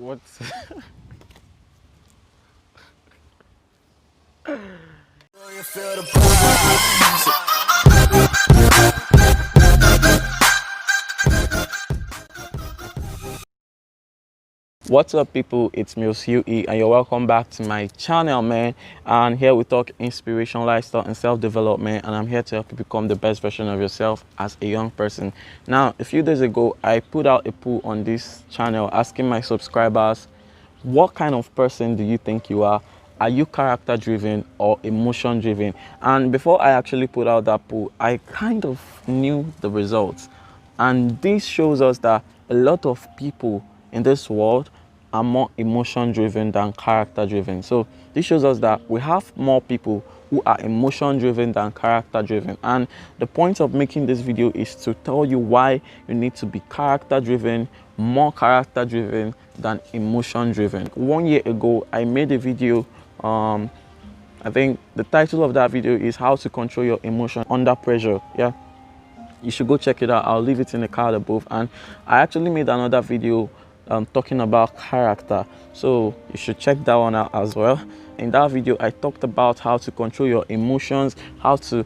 What's What's up, people? It's Mills Huey and you're welcome back to my channel, man. And here we talk inspiration, lifestyle and self-development, and I'm here to help you become the best version of yourself as a young person. Now, a few days ago I put out a poll on this channel asking my subscribers, what kind of person do you think you are? Are you character driven or emotion driven? And before I actually put out that poll, I kind of knew the results, and this shows us that a lot of people in this world are more emotion driven than character driven. So this shows us that we have more people who are emotion driven than character driven. And the point of making this video is to tell you why you need to be character driven, more character driven than emotion driven. 1 year ago I made a video, I think the title of that video is how to control your emotion under pressure. Yeah, you should go check it out. I'll leave it in the card above. And I actually made another video talking about character, so you should check that one out as well. In that video I talked about how to control your emotions, how to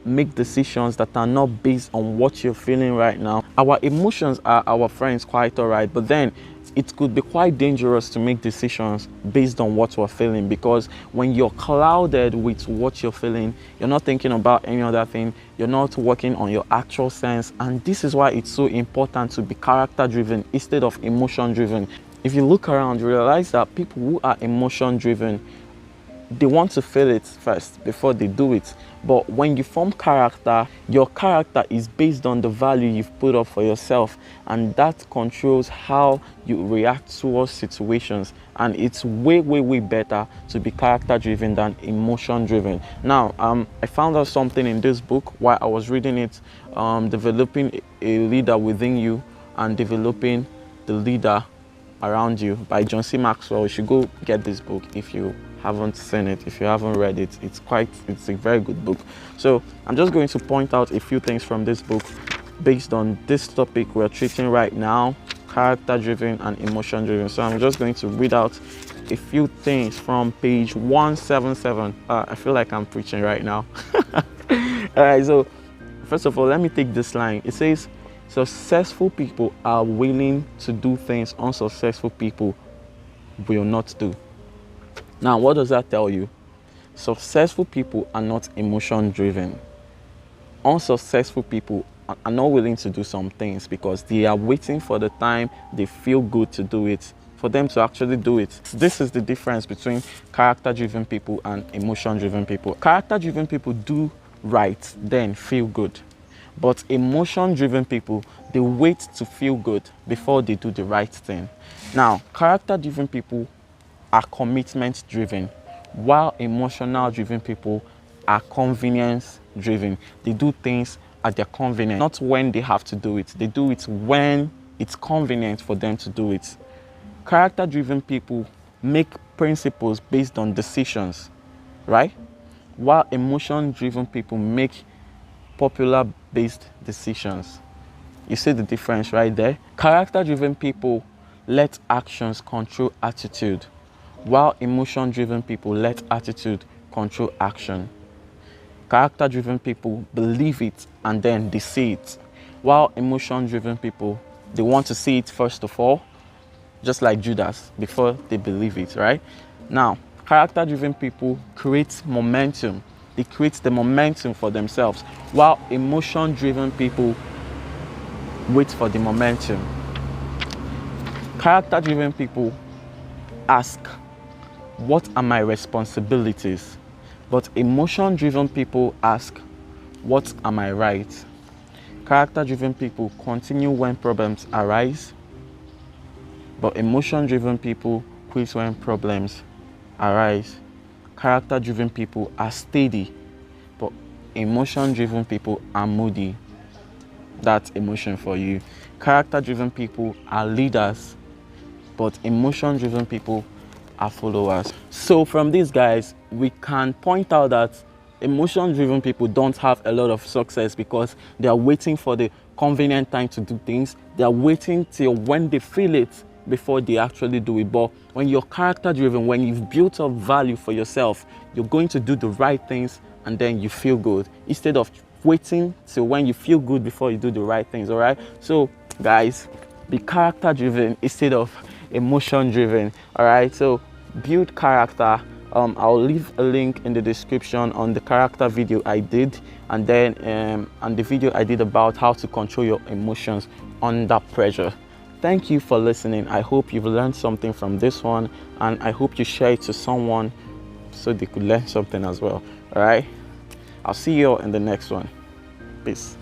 make decisions that are not based on what you're feeling right now. Our emotions are our friends, quite all right, but then it could be quite dangerous to make decisions based on what we're feeling, because when you're clouded with what you're feeling, you're not thinking about any other thing, you're not working on your actual sense. And this is why it's so important to be character driven instead of emotion driven. If you look around, you realize that people who are emotion driven, they want to feel it first before they do it. But when you form character, your character is based on the value you've put up for yourself, and that controls how you react towards situations. And it's way better to be character driven than emotion driven. Now I found out something in this book while I was reading it, Developing a Leader Within You and Developing the Leader Around You by John C. Maxwell. You should go get this book if you haven't seen it, if you haven't read it. It's a very good book. So I'm just going to point out a few things from this book based on this topic we're treating right now, character driven and emotion driven. So I'm just going to read out a few things from page 177. I feel like I'm preaching right now. All right, so first of all, let me take this line. It says, successful people are willing to do things unsuccessful people will not do. Now, what does that tell you? Successful people are not emotion driven. Unsuccessful people are not willing to do some things because they are waiting for the time they feel good to do it, for them to actually do it. This is the difference between character driven people and emotion driven people. Character driven people do right, then feel good. But emotion driven people, they wait to feel good before they do the right thing. Now, character driven people are commitment driven, while emotional driven people are convenience driven. They do things at their convenience, not when they have to do it. They do it when it's convenient for them to do it. Character driven people make principles based on decisions, right? While emotion driven people make popular based decisions. You see the difference right there? Character driven people let actions control attitude, while emotion driven people let attitude control action. Character driven people believe it and then they see it, while emotion driven people, they want to see it first of all, just like Judas, before they believe it, right? Now, character driven people create momentum. They create the momentum for themselves, while emotion driven people wait for the momentum. Character driven people ask, what are my responsibilities? But emotion driven people ask, what are my rights? Character driven people continue when problems arise, but emotion driven people quit when problems arise. Character driven people are steady, but emotion driven people are moody. That's emotion for you. Character driven people are leaders, but emotion driven people are followers. So from these guys, we can point out that emotion driven people don't have a lot of success because they are waiting for the convenient time to do things. They are waiting till when they feel it, before they actually do it. But when you're character driven, when you've built up value for yourself, you're going to do the right things and then you feel good, instead of waiting till when you feel good before you do the right things. All right, so guys, be character driven instead of emotion driven. All right, so build character. I'll leave a link in the description on the character video I did, and then and the video I did about how to control your emotions under pressure. Thank you for listening. I hope you've learned something from this one, and I hope you share it to someone so they could learn something as well. All right, I'll see you all in the next one. Peace.